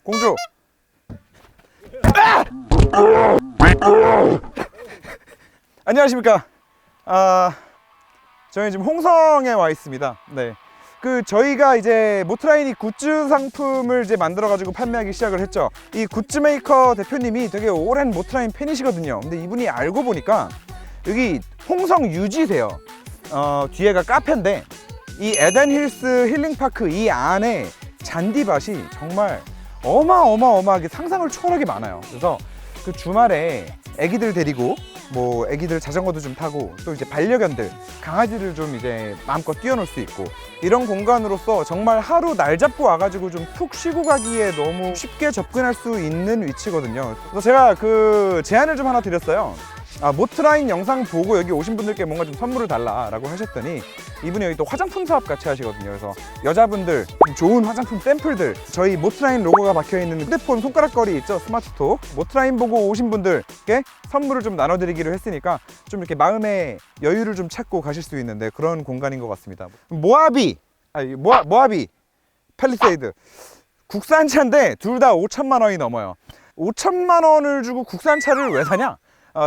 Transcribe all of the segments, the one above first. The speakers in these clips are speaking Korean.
공주. 안녕하십니까. 저희 지금 홍성에 와 있습니다. 네. 저희가 이제 모트라인이 굿즈 상품을 이제 만들어 가지고 판매하기 시작을 했죠. 이 굿즈 메이커 대표님이 되게 오랜 모트라인 팬이시거든요. 근데 이분이 알고 보니까 여기 홍성 유지세요. 뒤에가 카페인데 이 에덴힐스 힐링파크 이 안에 잔디밭이 정말 어마어마하게 상상을 초월하게 많아요. 그래서 그 주말에 애기들 데리고 뭐 애기들 자전거도 좀 타고 또 이제 반려견들 강아지를 좀 이제 마음껏 뛰어놀 수 있고 이런 공간으로서 정말 하루 날 잡고 와가지고 좀 푹 쉬고 가기에 너무 쉽게 접근할 수 있는 위치거든요. 그래서 제가 그 제안을 좀 하나 드렸어요. 모트라인 영상 보고 여기 오신 분들께 뭔가 좀 선물을 달라라고 하셨더니 이분이 여기 또 화장품 사업 같이 하시거든요. 그래서 여자분들 좀 좋은 화장품 샘플들 저희 모트라인 로고가 박혀있는 휴대폰 손가락거리 있죠, 스마트톡. 모트라인 보고 오신 분들께 선물을 좀 나눠드리기로 했으니까 좀 이렇게 마음의 여유를 좀 찾고 가실 수 있는데 그런 공간인 것 같습니다. 모하비 팰리세이드 국산차인데 둘 다 5천만 원이 넘어요. 5천만 원을 주고 국산차를 왜 사냐?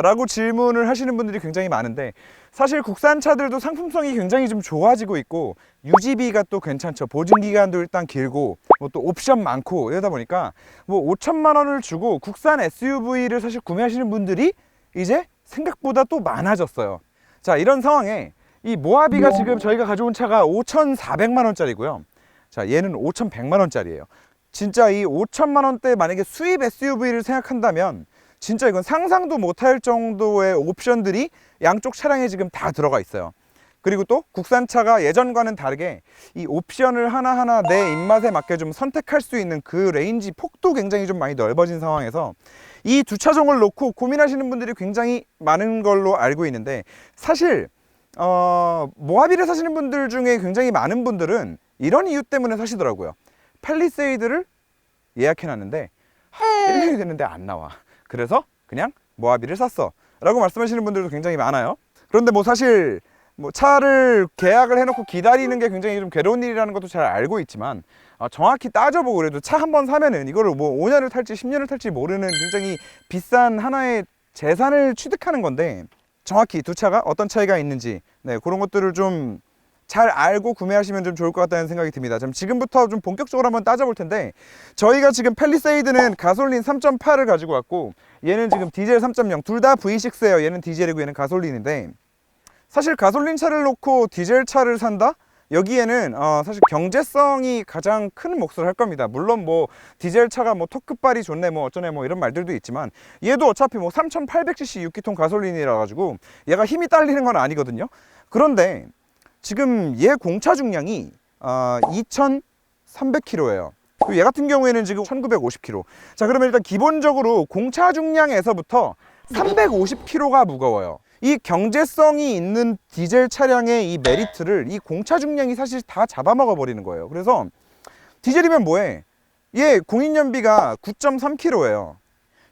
라고 질문을 하시는 분들이 굉장히 많은데 사실 국산차들도 상품성이 굉장히 좀 좋아지고 있고 유지비가 또 괜찮죠. 보증기간도 일단 길고 뭐 또 옵션 많고 이러다 보니까 뭐 5천만 원을 주고 국산 SUV를 사실 구매하시는 분들이 이제 생각보다 또 많아졌어요. 자, 이런 상황에 이 모하비가 지금 저희가 가져온 차가 5,400만 원짜리고요. 자, 얘는 5,100만 원짜리예요. 진짜 이 5천만 원대 만약에 수입 SUV를 생각한다면 진짜 이건 상상도 못할 정도의 옵션들이 양쪽 차량에 지금 다 들어가 있어요. 그리고 또 국산차가 예전과는 다르게 이 옵션을 하나하나 내 입맛에 맞게 좀 선택할 수 있는 그 레인지 폭도 굉장히 좀 많이 넓어진 상황에서 이 두 차종을 놓고 고민하시는 분들이 굉장히 많은 걸로 알고 있는데 사실 모하비를 사시는 분들 중에 굉장히 많은 분들은 이런 이유 때문에 사시더라고요. 팰리세이드를 예약해놨는데 1년이 됐는데 안 나와. 그래서 그냥 모하비를 샀어 라고 말씀하시는 분들도 굉장히 많아요. 그런데 뭐 사실 뭐 차를 계약을 해놓고 기다리는 게 굉장히 좀 괴로운 일이라는 것도 잘 알고 있지만 정확히 따져보고 그래도 차 한 번 사면은 이거를 뭐 5년을 탈지 10년을 탈지 모르는 굉장히 비싼 하나의 재산을 취득하는 건데 정확히 두 차가 어떤 차이가 있는지 그런 것들을 좀 잘 알고 구매하시면 좀 좋을 것 같다는 생각이 듭니다. 지금부터 좀 본격적으로 한번 따져볼 텐데 저희가 지금 팰리세이드는 가솔린 3.8을 가지고 왔고 얘는 지금 디젤 3.0 둘 다 V6예요. 얘는 디젤이고 얘는 가솔린인데 사실 가솔린 차를 놓고 디젤 차를 산다? 여기에는 사실 경제성이 가장 큰 몫을 할 겁니다. 물론 뭐 디젤 차가 뭐 토크발이 좋네 뭐 어쩌네 뭐 이런 말들도 있지만 얘도 어차피 뭐 3800cc 6기통 가솔린이라 가지고 얘가 힘이 딸리는 건 아니거든요. 그런데 지금 얘 공차 중량이 2300km예요. 얘 같은 경우에는 지금 1950km. 자, 그러면 일단 기본적으로 공차 중량에서부터 350kg가 무거워요. 이 경제성이 있는 디젤 차량의 이 메리트를 이 공차 중량이 사실 다 잡아먹어 버리는 거예요. 그래서 디젤이면 뭐해? 얘 공인연비가 9.3km예요.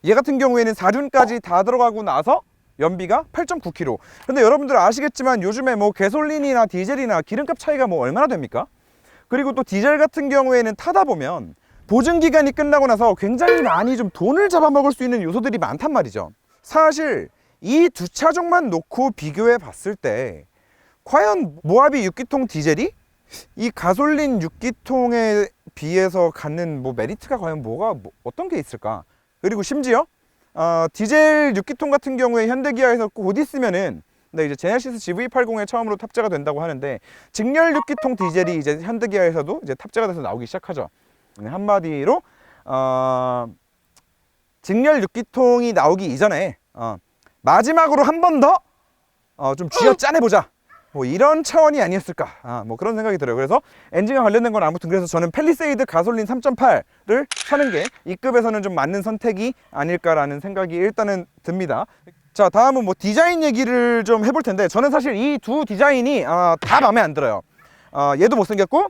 얘 같은 경우에는 4륜까지 다 들어가고 나서 연비가 8.9km. 근데 여러분들 아시겠지만 요즘에 뭐 가솔린이나 디젤이나 기름값 차이가 뭐 얼마나 됩니까? 그리고 또 디젤 같은 경우에는 타다 보면 보증기간이 끝나고 나서 굉장히 많이 좀 돈을 잡아먹을 수 있는 요소들이 많단 말이죠. 사실 이 두 차종만 놓고 비교해 봤을 때 과연 모하비 6기통 디젤이 이 가솔린 6기통에 비해서 갖는 뭐 메리트가 과연 어떤 게 있을까? 그리고 심지어 디젤 6기통 같은 경우에 현대기아에서 곧 있으면은 이제 제네시스 GV80에 처음으로 탑재가 된다고 하는데 직렬 6기통 디젤이 이제 현대기아에서도 이제 탑재가 돼서 나오기 시작하죠. 한마디로 직렬 6기통이 나오기 이전에 마지막으로 한 번 더 좀 쥐어 짜내보자 뭐 이런 차원이 아니었을까 뭐 그런 생각이 들어요. 그래서 엔진과 관련된 건 아무튼 그래서 저는 팰리세이드 가솔린 3.8를 사는 게 이 급에서는 좀 맞는 선택이 아닐까라는 생각이 일단은 듭니다. 자, 다음은 뭐 디자인 얘기를 좀 해볼 텐데 저는 사실 이 두 디자인이 다 마음에 안 들어요. 얘도 못생겼고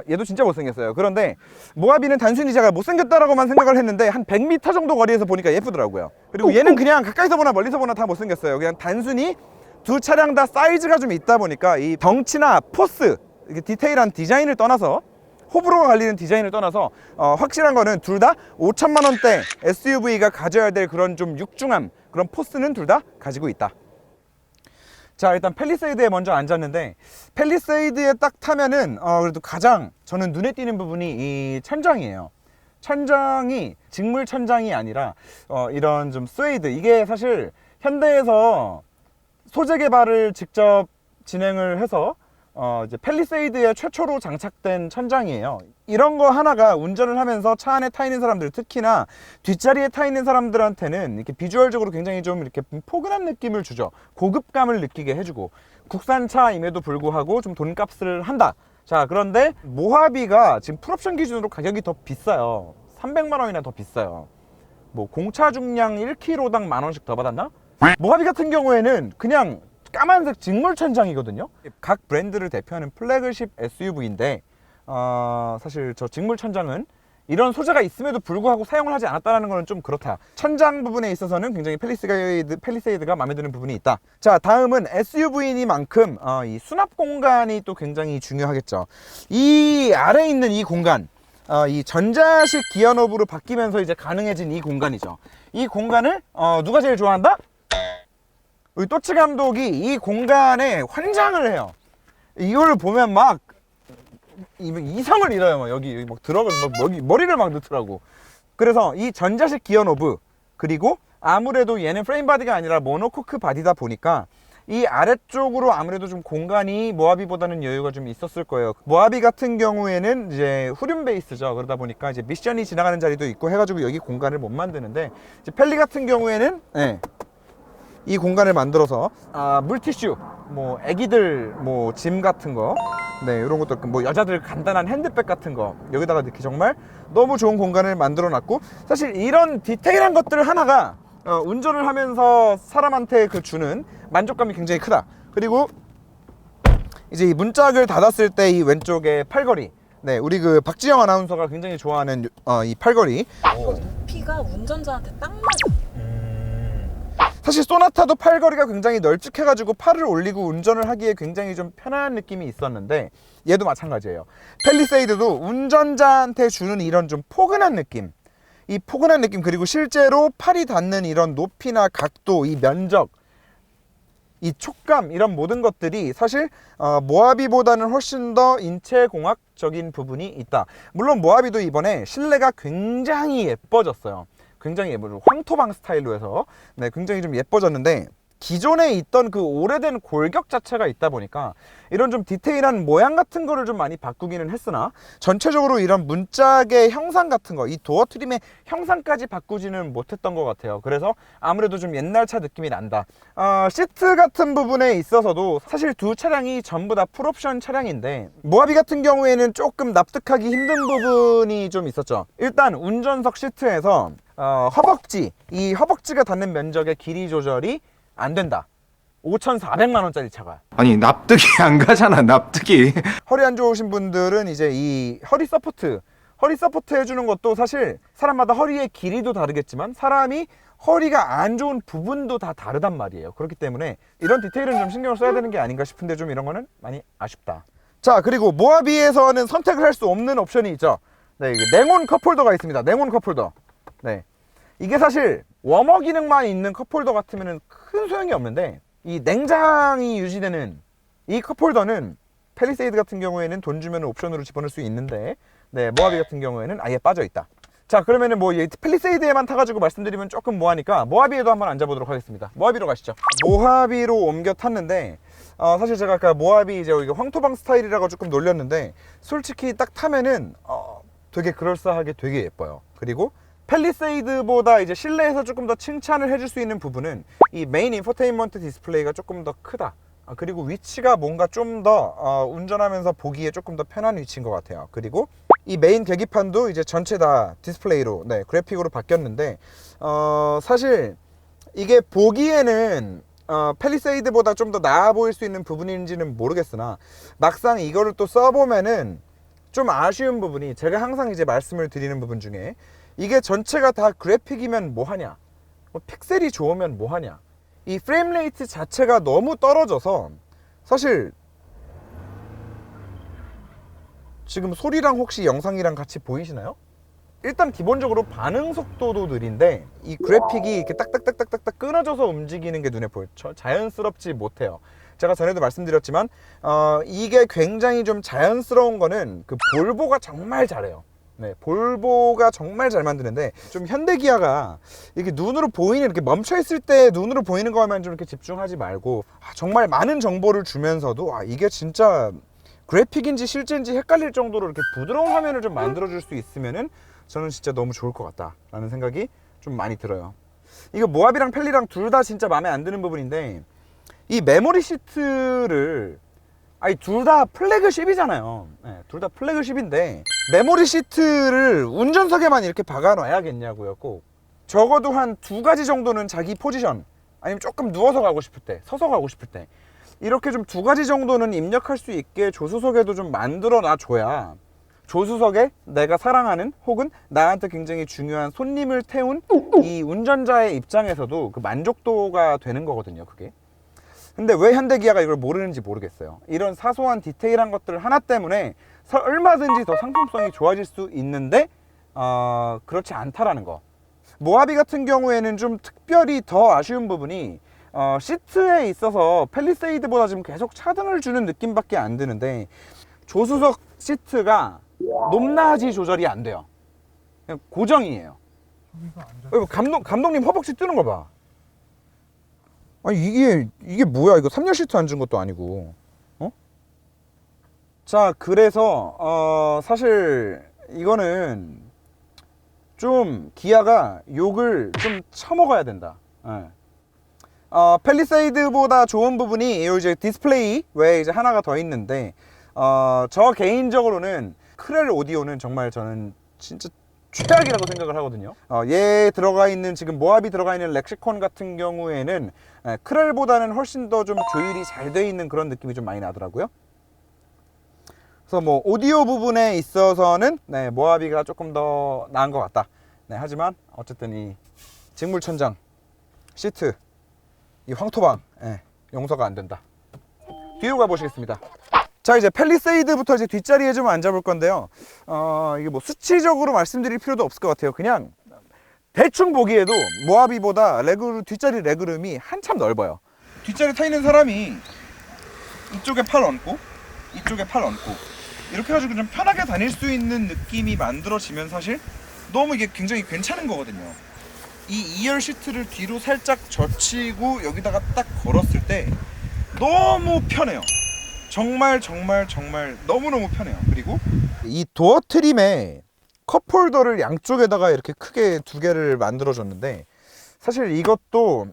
얘도 진짜 못생겼어요. 그런데 모하비는 단순히 제가 못생겼다라고만 생각을 했는데 한 100m 정도 거리에서 보니까 예쁘더라고요. 그리고 얘는 그냥 가까이서 보나 멀리서 보나 다 못생겼어요. 그냥 단순히 두 차량 다 사이즈가 좀 있다 보니까 이 덩치나 포스, 디테일한 디자인을 떠나서 호불호가 갈리는 디자인을 떠나서 확실한 거는 둘 다 5천만 원대 SUV가 가져야 될 그런 좀 육중함, 그런 포스는 둘 다 가지고 있다. 자, 일단 팰리세이드에 먼저 앉았는데, 팰리세이드에 딱 타면은 그래도 가장 저는 눈에 띄는 부분이 이 천장이에요. 천장이 직물 천장이 아니라 이런 좀 스웨이드, 이게 사실 현대에서 소재 개발을 직접 진행을 해서 이제 팰리세이드에 최초로 장착된 천장이에요. 이런 거 하나가 운전을 하면서 차 안에 타 있는 사람들, 특히나 뒷자리에 타 있는 사람들한테는 이렇게 비주얼적으로 굉장히 좀 이렇게 포근한 느낌을 주죠. 고급감을 느끼게 해주고, 국산차임에도 불구하고 좀 돈값을 한다. 자, 그런데 모하비가 지금 풀옵션 기준으로 가격이 더 비싸요. 300만 원이나 더 비싸요. 뭐 공차 중량 1kg당 만 원씩 더 받았나? 모하비 같은 경우에는 그냥 까만색 직물 천장이거든요. 각 브랜드를 대표하는 플래그십 SUV인데 사실 저 직물 천장은 이런 소재가 있음에도 불구하고 사용을 하지 않았다는 것은 좀 그렇다. 천장 부분에 있어서는 굉장히 팰리세이드가 마음에 드는 부분이 있다. 자, 다음은 SUV이니만큼 이 수납 공간이 또 굉장히 중요하겠죠. 이 아래에 있는 이 공간, 이 전자식 기어 노브로 바뀌면서 이제 가능해진 이 공간이죠. 이 공간을 누가 제일 좋아한다? 우리 또치 감독이 이 공간에 환장을 해요. 이걸 보면 막 이성을 잃어요. 막 여기 막 들어가서 머리를 막 넣더라고. 그래서 이 전자식 기어 노브, 그리고 아무래도 얘는 프레임 바디가 아니라 모노코크 바디다 보니까 이 아래쪽으로 아무래도 좀 공간이 모하비보다는 여유가 좀 있었을 거예요. 모하비 같은 경우에는 이제 후륜 베이스죠. 그러다 보니까 이제 미션이 지나가는 자리도 있고 해가지고 여기 공간을 못 만드는데, 이제 펠리 같은 경우에는 이 공간을 만들어서 물티슈, 뭐 애기들 뭐 짐 같은 거, 이런 것도, 뭐 여자들 간단한 핸드백 같은 거 여기다가 이렇게 정말 너무 좋은 공간을 만들어 놨고, 사실 이런 디테일한 것들 하나가 운전을 하면서 사람한테 주는 만족감이 굉장히 크다. 그리고 이제 이 문짝을 닫았을 때 이 왼쪽에 팔걸이, 우리 박지영 아나운서가 굉장히 좋아하는 이 팔걸이, 이거 높이가 운전자한테 딱 맞아. 사실 소나타도 팔걸이가 굉장히 널찍해가지고 팔을 올리고 운전을 하기에 굉장히 좀 편안한 느낌이 있었는데, 얘도 마찬가지예요. 팰리세이드도 운전자한테 주는 이런 좀 포근한 느낌, 이 포근한 느낌, 그리고 실제로 팔이 닿는 이런 높이나 각도, 이 면적, 이 촉감, 이런 모든 것들이 사실 모하비보다는 훨씬 더 인체공학적인 부분이 있다. 물론 모하비도 이번에 실내가 굉장히 예뻐졌어요. 굉장히 예뻐요. 황토방 스타일로 해서 굉장히 좀 예뻐졌는데, 기존에 있던 그 오래된 골격 자체가 있다 보니까 이런 좀 디테일한 모양 같은 거를 좀 많이 바꾸기는 했으나, 전체적으로 이런 문짝의 형상 같은 거, 이 도어 트림의 형상까지 바꾸지는 못했던 것 같아요. 그래서 아무래도 좀 옛날 차 느낌이 난다. 시트 같은 부분에 있어서도 사실 두 차량이 전부 다 풀옵션 차량인데, 모하비 같은 경우에는 조금 납득하기 힘든 부분이 좀 있었죠. 일단 운전석 시트에서 허벅지, 이 허벅지가 닿는 면적의 길이 조절이 안 된다. 5,400만 원짜리 차가. 아니 납득이 안 가잖아, 납득이. 허리 안 좋으신 분들은 이제 이 허리 서포트 해주는 것도 사실 사람마다 허리의 길이도 다르겠지만 사람이 허리가 안 좋은 부분도 다 다르단 말이에요. 그렇기 때문에 이런 디테일은 좀 신경을 써야 되는 게 아닌가 싶은데, 좀 이런 거는 많이 아쉽다. 자, 그리고 모하비에서는 선택을 할 수 없는 옵션이 있죠. 냉온 컵홀더가 있습니다. 냉온 컵홀더. 이게 사실 워머 기능만 있는 컵홀더 같으면 큰 소용이 없는데, 이 냉장이 유지되는 이 컵홀더는 팰리세이드 같은 경우에는 돈 주면 옵션으로 집어넣을 수 있는데, 모하비 같은 경우에는 아예 빠져 있다. 자, 그러면은 뭐 팰리세이드에만 타가지고 말씀드리면 조금 뭐하니까 모하비에도 한번 앉아보도록 하겠습니다. 모하비로 가시죠. 모하비로 옮겨 탔는데, 사실 제가 아까 모하비 이제 여기 황토방 스타일이라고 조금 놀렸는데, 솔직히 딱 타면은 되게 그럴싸하게 되게 예뻐요. 그리고 팰리세이드보다 이제 실내에서 조금 더 칭찬을 해줄 수 있는 부분은 이 메인 인포테인먼트 디스플레이가 조금 더 크다. 그리고 위치가 뭔가 좀 더 운전하면서 보기에 조금 더 편한 위치인 것 같아요. 그리고 이 메인 계기판도 이제 전체 다 디스플레이로, 그래픽으로 바뀌었는데, 사실 이게 보기에는 팰리세이드보다 좀 더 나아 보일 수 있는 부분인지는 모르겠으나, 막상 이거를 또 써보면은 좀 아쉬운 부분이, 제가 항상 이제 말씀을 드리는 부분 중에, 이게 전체가 다 그래픽이면 뭐하냐, 픽셀이 좋으면 뭐하냐, 이 프레임 레이트 자체가 너무 떨어져서 사실 지금 소리랑 혹시 영상이랑 같이 보이시나요? 일단 기본적으로 반응 속도도 느린데 이 그래픽이 이렇게 딱딱딱딱딱 끊어져서 움직이는 게 눈에 보여요. 자연스럽지 못해요. 제가 전에도 말씀드렸지만 이게 굉장히 좀 자연스러운 거는 그 볼보가 정말 잘해요. 네, 볼보가 정말 잘 만드는데 좀 현대기아가 이게 눈으로 보이는 이렇게 멈춰 있을 때 눈으로 보이는 거만 좀 이렇게 집중하지 말고 정말 많은 정보를 주면서도 이게 진짜 그래픽인지 실제인지 헷갈릴 정도로 이렇게 부드러운 화면을 좀 만들어 줄 수 있으면은 저는 진짜 너무 좋을 것 같다라는 생각이 좀 많이 들어요. 이거 모하비랑 펠리랑 둘 다 진짜 마음에 안 드는 부분인데 이 메모리 시트를 둘 다 플래그십이잖아요. 네, 둘 다 플래그십인데 메모리 시트를 운전석에만 이렇게 박아 놔야겠냐고요. 꼭 적어도 한 2가지 정도는 자기 포지션 아니면 조금 누워서 가고 싶을 때, 서서 가고 싶을 때 이렇게 좀 2가지 정도는 입력할 수 있게 조수석에도 좀 만들어 놔줘야 조수석에 내가 사랑하는 혹은 나한테 굉장히 중요한 손님을 태운 이 운전자의 입장에서도 그 만족도가 되는 거거든요, 그게. 근데 왜 현대기아가 이걸 모르는지 모르겠어요. 이런 사소한 디테일한 것들 하나 때문에 얼마든지 더 상품성이 좋아질 수 있는데 그렇지 않다라는 거. 모하비 같은 경우에는 좀 특별히 더 아쉬운 부분이 시트에 있어서 펠리세이드보다 지금 계속 차등을 주는 느낌밖에 안 드는데 조수석 시트가 높낮이 조절이 안 돼요. 그냥 고정이에요. 감독님 허벅지 뜨는 거 봐. 아니 이게 뭐야? 이거 3열 시트 안 준 것도 아니고. 자, 그래서 사실 이거는 좀 기아가 욕을 좀 쳐먹어야 된다. 펠리세이드보다 좋은 이요 이제 디스플레이 외에 이제 하나가 더 있는데 저 개인적으로는 크렐 오디오는 정말 저는 진짜 최악이라고 생각을 하거든요. 얘 들어가 있는 지금 모하비 들어가 있는 렉시콘 같은 경우에는 크렐보다는 훨씬 더 좀 조율이 잘 돼 있는 그런 느낌이 좀 많이 나더라고요. 그래서 뭐 오디오 부분에 있어서는 모하비가 조금 더 나은 것 같다. 하지만 어쨌든 이 직물천장 시트 이 황토방 용서가 안 된다. 뒤로 가보시겠습니다. 자, 이제 펠리세이드부터 이제 뒷자리에 좀 앉아볼 건데요. 이게 뭐 수치적으로 말씀드릴 필요도 없을 것 같아요. 그냥 대충 보기에도 모하비보다 뒷자리 레그룸이 한참 넓어요. 뒷자리 타 있는 사람이 이쪽에 팔 얹고 이쪽에 팔 얹고 이렇게 해가지고 좀 편하게 다닐 수 있는 느낌이 만들어지면 사실 너무 이게 굉장히 괜찮은 거거든요. 이 2열 시트를 뒤로 살짝 젖히고 여기다가 딱 걸었을 때 너무 편해요. 정말 너무너무 편해요. 그리고 이 도어 트림에 컵홀더를 양쪽에다가 이렇게 크게 2개를 만들어 줬는데 사실 이것도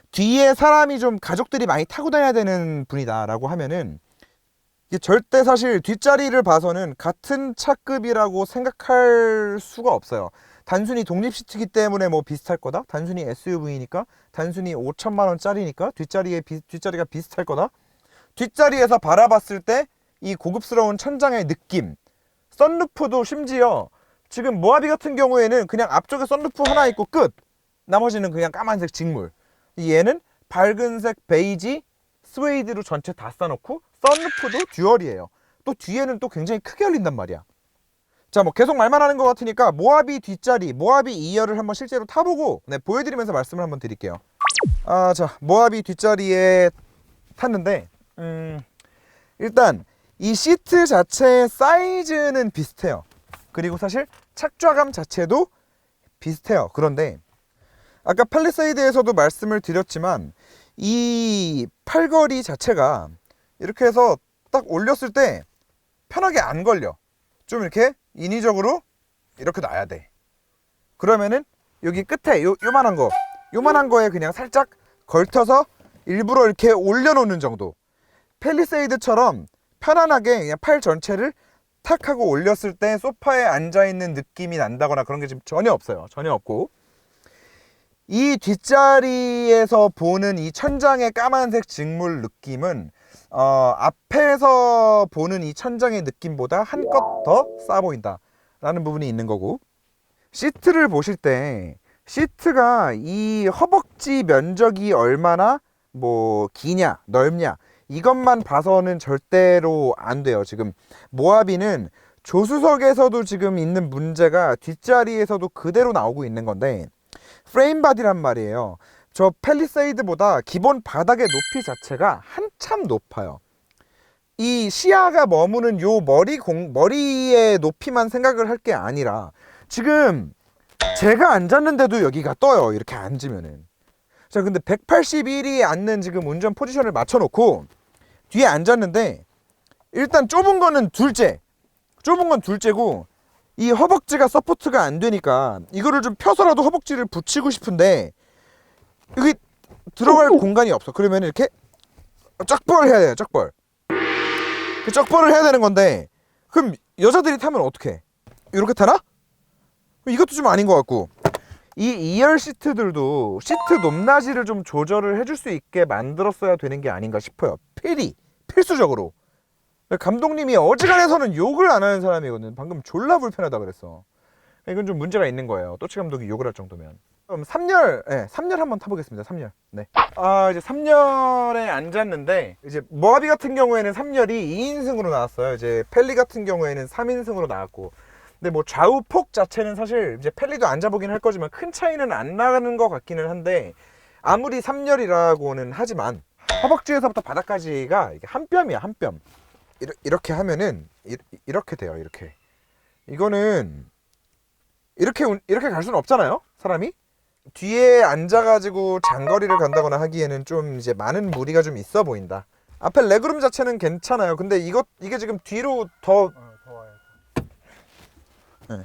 뒤에 사람이 좀 가족들이 많이 타고 다녀야 되는 분이다 라고 하면은 이게 절대 사실 뒷자리를 봐서는 같은 차급이라고 생각할 수가 없어요. 단순히 독립 시트이기 때문에 뭐 비슷할 거다, 단순히 SUV니까, 단순히 5천만 원짜리니까 뒷자리가 비슷할 거다. 뒷자리에서 바라봤을 때 이 고급스러운 천장의 느낌, 썬루프도 심지어 지금 모하비 같은 경우에는 그냥 앞쪽에 썬루프 하나 있고 끝! 나머지는 그냥 까만색 직물. 얘는 밝은색 베이지 스웨이드로 전체 다 싸놓고 썬루프도 듀얼이에요. 또 뒤에는 또 굉장히 크게 열린단 말이야. 자, 뭐 계속 말만 하는 것 같으니까 모하비 뒷자리, 모하비 2열을 한번 실제로 타보고 보여드리면서 말씀을 한번 드릴게요. 자, 모하비 뒷자리에 탔는데 일단 이 시트 자체의 사이즈는 비슷해요. 그리고 사실 착좌감 자체도 비슷해요. 그런데 아까 펠리세이드에서도 말씀을 드렸지만 이 팔걸이 자체가 이렇게 해서 딱 올렸을 때 편하게 안 걸려. 좀 이렇게 인위적으로 이렇게 놔야 돼. 그러면은 여기 끝에 요만한 거에 그냥 살짝 걸쳐서 일부러 이렇게 올려놓는 정도. 펠리세이드처럼 편안하게 그냥 팔 전체를 탁 하고 올렸을 때 소파에 앉아있는 느낌이 난다거나 그런 게 지금 전혀 없어요. 전혀 없고, 이 뒷자리에서 보는 이 천장의 까만색 직물 느낌은 앞에서 보는 이 천장의 느낌보다 한껏 더 싸 보인다 라는 부분이 있는 거고, 시트를 보실 때 시트가 이 허벅지 면적이 얼마나 뭐 기냐 넓냐 이것만 봐서는 절대로 안 돼요. 지금 모하비는 조수석에서도 지금 있는 문제가 뒷자리에서도 그대로 나오고 있는 건데, 프레임 바디란 말이에요. 저 팰리세이드보다 기본 바닥의 높이 자체가 한참 높아요. 이 시야가 머무는 요 머리의 높이만 생각을 할 게 아니라, 지금 제가 앉았는데도 여기가 떠요. 이렇게 앉으면은. 자, 근데 181이 앉는 지금 운전 포지션을 맞춰놓고 뒤에 앉았는데, 일단 좁은 건 둘째고, 이 허벅지가 서포트가 안 되니까 이거를 좀 펴서라도 허벅지를 붙이고 싶은데 여기 들어갈 공간이 없어. 그러면 이렇게 쩍벌 해야 돼요. 쩍벌을 해야 되는 건데, 그럼 여자들이 타면 어떡해? 이렇게 타나? 이것도 좀 아닌 것 같고, 이 2열 시트들도 시트 높낮이를 좀 조절을 해줄 수 있게 만들었어야 되는 게 아닌가 싶어요. 필수적으로. 감독님이 어지간해서는 욕을 안 하는 사람이거든. 방금 졸라 불편하다 그랬어. 이건 좀 문제가 있는 거예요. 또치 감독이 욕을 할 정도면. 그럼 3열, 네, 3열 한번 타보겠습니다. 3열. 네. 이제 3열에 앉았는데, 이제 모하비 같은 경우에는 3열이 2인승으로 나왔어요. 이제 펠리 같은 경우에는 3인승으로 나왔고. 근데 뭐 좌우 폭 자체는 사실 이제 펠리도 앉아보긴 할 거지만 큰 차이는 안 나는 것 같기는 한데, 아무리 3열이라고는 하지만 허벅지에서부터 바닥까지가 이게 한 뼘이야, 한 뼘. 이렇게 하면은 이렇게 돼요. 이렇게. 이거는 이렇게 갈 수는 없잖아요, 사람이. 뒤에 앉아가지고 장거리를 간다거나 하기에는 좀 이제 많은 무리가 좀 있어 보인다. 앞에 레그룸 자체는 괜찮아요. 근데 이게 지금 뒤로 더 와요. 네.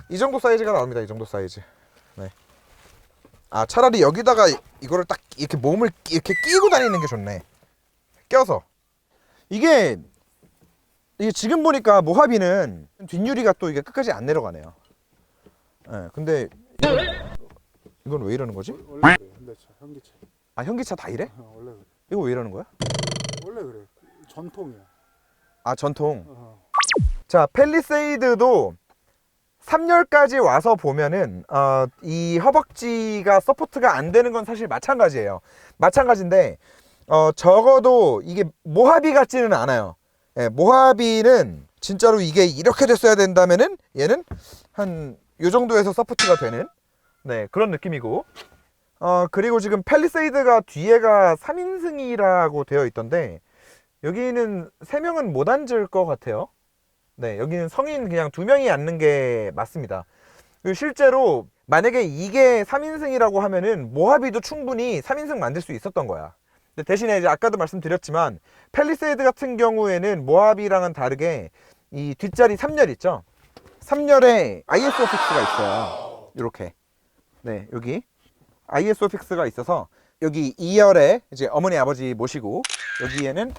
이 정도 사이즈가 나옵니다. 이 정도 사이즈. 네. 차라리 여기다가 이거를 딱 이렇게 몸을 이렇게 끼고 다니는 게 좋네. 껴서. 이게 지금 보니까 모하비는 뒷유리가 또 이게 끝까지 안 내려가네요. 네, 근데 이건 왜 이러는 거지? 원래 그래. 현기차. 현기차 다 이래? 원래 그래. 이거 왜 이러는 거야? 원래 그래. 전통이야. 전통. 자, 팰리세이드도 3열까지 와서 보면은 이 허벅지가 서포트가 안 되는 건 사실 마찬가지인데 적어도 이게 모하비 같지는 않아요. 예, 모하비는 진짜로 이게 이렇게 됐어야 된다면은 얘는 한 요 정도에서 서포트가 되는, 네, 그런 느낌이고, 그리고 지금 팰리세이드가 뒤에가 3인승이라고 되어 있던데 여기는 3명은 못 앉을 것 같아요. 네, 여기는 성인 그냥 2명이 앉는 게 맞습니다. 그리고 실제로 만약에 이게 3인승이라고 하면은 모하비도 충분히 3인승 만들 수 있었던 거야. 근데 대신에 이제 아까도 말씀드렸지만 팰리세이드 같은 경우에는 모하비랑은 다르게 이 뒷자리 3열 있죠? 3열에 ISO 픽스가 있어요. 이렇게. 네, 여기 ISO 픽스가 있어서 여기 2열에 이제 어머니 아버지 모시고 여기에는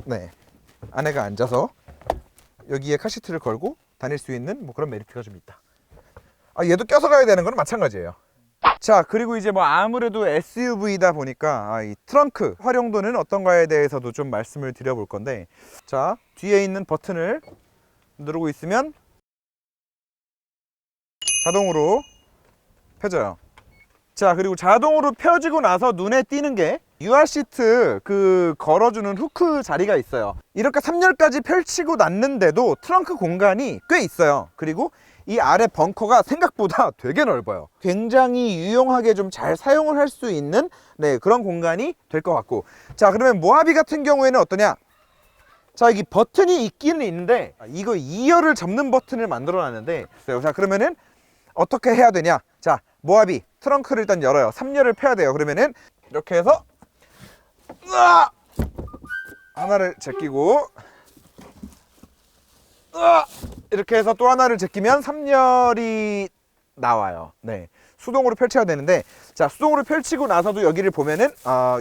네, 아내가 앉아서 여기에 카시트를 걸고 다닐 수 있는 뭐 그런 메리트가 좀 있다. 얘도 껴서 가야 되는 건 마찬가지예요. 자, 그리고 이제 뭐 아무래도 SUV다 보니까 이 트렁크 활용도는 어떤가에 대해서도 좀 말씀을 드려볼 건데, 자, 뒤에 있는 버튼을 누르고 있으면 자동으로 펴져요. 자, 그리고 자동으로 펴지고 나서 눈에 띄는 게 UR 시트 그 걸어주는 후크 자리가 있어요. 이렇게 3열까지 펼치고 놨는데도 트렁크 공간이 꽤 있어요. 그리고 이 아래 벙커가 생각보다 되게 넓어요. 굉장히 유용하게 좀 잘 사용을 할 수 있는, 네, 그런 공간이 될 것 같고. 자, 그러면 모하비 같은 경우에는 어떠냐? 자, 여기 버튼이 있기는 있는데 이거 2열을 접는 버튼을 만들어 놨는데, 자, 그러면은 어떻게 해야 되냐? 자, 모하비 트렁크를 일단 열어요. 3열을 펴야 돼요. 그러면은 이렇게 해서 하나를 제끼고 이렇게 해서 또 하나를 제끼면 3열이 나와요. 네, 수동으로 펼쳐야 되는데, 자, 수동으로 펼치고 나서도 여기를 보면은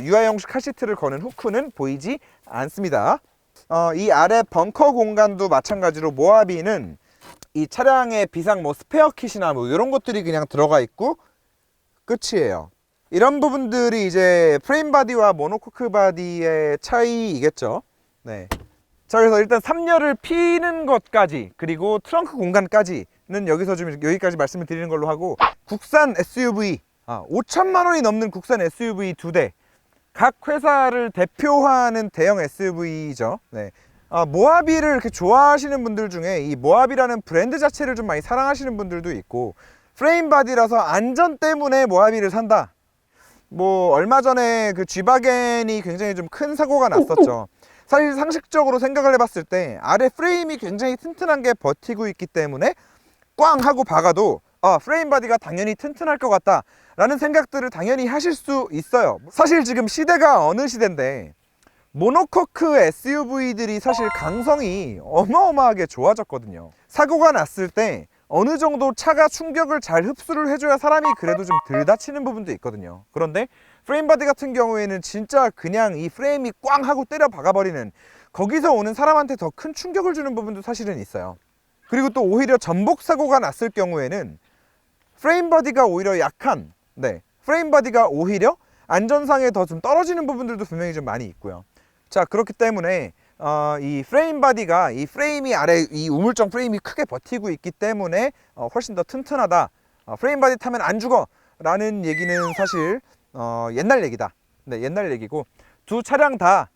UI 형식 카시트를 거는 후크는 보이지 않습니다. 이 아래 벙커 공간도 마찬가지로 모하비는 이 차량의 비상 뭐 스페어 킷이나 뭐 이런 것들이 그냥 들어가 있고 끝이에요. 이런 부분들이 이제 프레임 바디와 모노코크 바디의 차이이겠죠. 네. 자, 그래서 일단 3열을 피는 것까지, 그리고 트렁크 공간까지는 여기서 좀 여기까지 말씀을 드리는 걸로 하고, 국산 SUV 5천만 원이 넘는 국산 SUV 2대 각 회사를 대표하는 대형 SUV죠. 네. 모하비를 이렇게 좋아하시는 분들 중에 이 모하비라는 브랜드 자체를 좀 많이 사랑하시는 분들도 있고, 프레임 바디라서 안전 때문에 모하비를 산다. 뭐 얼마 전에 그 G바겐이 굉장히 좀 큰 사고가 났었죠. 사실 상식적으로 생각을 해봤을 때 아래 프레임이 굉장히 튼튼한 게 버티고 있기 때문에 꽝 하고 박아도 프레임 바디가 당연히 튼튼할 것 같다 라는 생각들을 당연히 하실 수 있어요. 사실 지금 시대가 어느 시대인데 모노코크 SUV들이 사실 강성이 어마어마하게 좋아졌거든요. 사고가 났을 때 어느 정도 차가 충격을 잘 흡수를 해줘야 사람이 그래도 좀 덜 다치는 부분도 있거든요. 그런데 프레임 바디 같은 경우에는 진짜 그냥 이 프레임이 꽝 하고 때려 박아버리는, 거기서 오는 사람한테 더 큰 충격을 주는 부분도 사실은 있어요. 그리고 또 오히려 전복 사고가 났을 경우에는 프레임 바디가 오히려 약한, 프레임 바디가 오히려 안전상에 더 좀 떨어지는 부분들도 분명히 좀 많이 있고요. 자, 그렇기 때문에 이 프레임 바디가 이 프레임이 아래 이 우물정 프레임이 크게 버티고 있기 때문에 훨씬 더 튼튼하다. 프레임 바디 타면 안 죽어 라는 얘기는 사실 옛날 얘기다. 네, 옛날 얘기고, 두 차량 다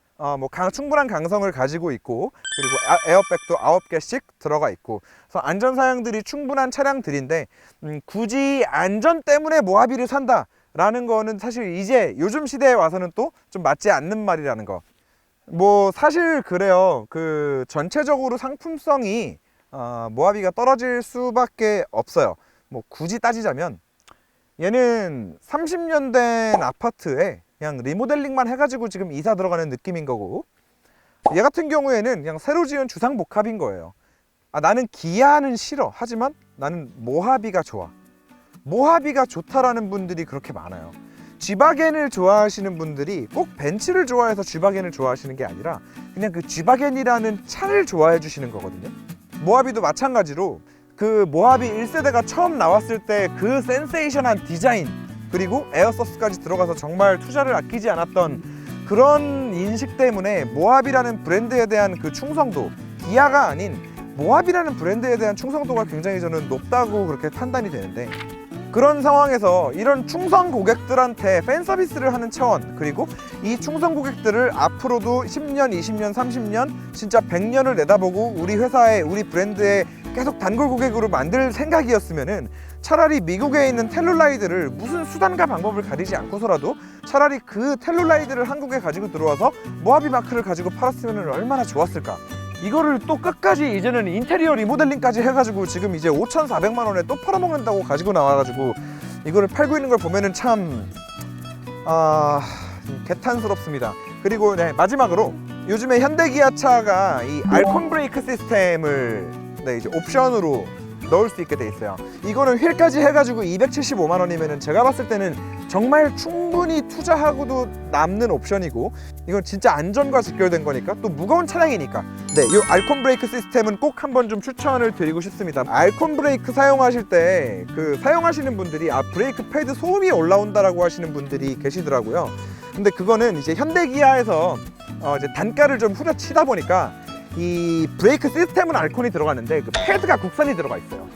충분한 강성을 가지고 있고, 그리고 에어백도 9개씩 들어가 있고, 그래서 안전 사양들이 충분한 차량들인데 굳이 안전 때문에 모하비를 산다 라는 거는 사실 이제 요즘 시대에 와서는 또 좀 맞지 않는 말이라는 거. 뭐 사실 그래요. 그 전체적으로 상품성이 모하비가 떨어질 수밖에 없어요. 뭐 굳이 따지자면 얘는 30년 된 아파트에 그냥 리모델링만 해가지고 지금 이사 들어가는 느낌인 거고, 얘 같은 경우에는 그냥 새로 지은 주상복합인 거예요. 나는 기아는 싫어. 하지만 나는 모하비가 좋아. 모하비가 좋다라는 분들이 그렇게 많아요. G바겐을 좋아하시는 분들이 꼭 벤츠를 좋아해서 G바겐을 좋아하시는 게 아니라 그냥 그 G바겐이라는 차를 좋아해 주시는 거거든요. 모하비도 마찬가지로 그 모하비 1세대가 처음 나왔을 때 그 센세이션한 디자인, 그리고 에어서스까지 들어가서 정말 투자를 아끼지 않았던 그런 인식 때문에 모하비라는 브랜드에 대한 그 충성도, 기아가 아닌 모하비라는 브랜드에 대한 충성도가 굉장히 저는 높다고 그렇게 판단이 되는데, 그런 상황에서 이런 충성 고객들한테 팬 서비스를 하는 차원, 그리고 이 충성 고객들을 앞으로도 10년, 20년, 30년, 진짜 100년을 내다보고 우리 회사에, 우리 브랜드에 계속 단골 고객으로 만들 생각이었으면은 차라리 미국에 있는 텔룰라이드를 무슨 수단과 방법을 가리지 않고서라도 차라리 그 텔룰라이드를 한국에 가지고 들어와서 모하비 마크를 가지고 팔았으면 얼마나 좋았을까. 이거를 또 끝까지 이제는 인테리어 리모델링까지 해가지고 지금 이제 5,400만 원에 또 팔아먹는다고 가지고 나와가지고 이거를 팔고 있는 걸 보면은 참 개탄스럽습니다. 그리고 마지막으로 요즘에 현대기아차가 이 알콘 브레이크 시스템을 이제 옵션으로 넣을 수 있게 돼 있어요. 이거는 휠까지 해가지고 275만 원이면은 제가 봤을 때는 정말 충분히 투자하고도 남는 옵션이고, 이건 진짜 안전과 직결된 거니까, 또 무거운 차량이니까 이 알콘 브레이크 시스템은 꼭 한번 좀 추천을 드리고 싶습니다. 알콘 브레이크 사용하실 때 그 사용하시는 분들이 브레이크 패드 소음이 올라온다라고 하시는 분들이 계시더라고요. 근데 그거는 이제 현대기아에서 이제 단가를 좀 후려치다 보니까 이 브레이크 시스템은 알콘이 들어가는데 그 패드가 국산이 들어가 있어요.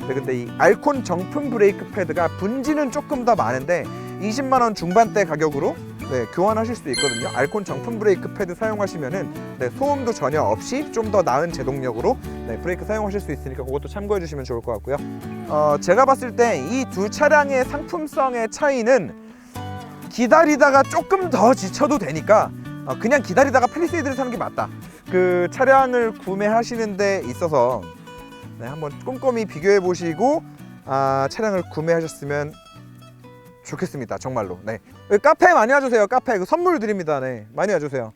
근데 이 알콘 정품 브레이크 패드가 분지는 조금 더 많은데 20만 원 중반대 가격으로 교환하실 수 있거든요. 알콘 정품 브레이크 패드 사용하시면은 소음도 전혀 없이 좀 더 나은 제동력으로 브레이크 사용하실 수 있으니까 그것도 참고해 주시면 좋을 것 같고요. 제가 봤을 때 이 두 차량의 상품성의 차이는 기다리다가 조금 더 지쳐도 되니까 그냥 기다리다가 팰리세이드를 사는 게 맞다. 그 차량을 구매하시는 데 있어서 한번 꼼꼼히 비교해 보시고 차량을 구매하셨으면 좋겠습니다. 정말로. 카페 많이 와주세요. 카페 선물 드립니다. 많이 와주세요.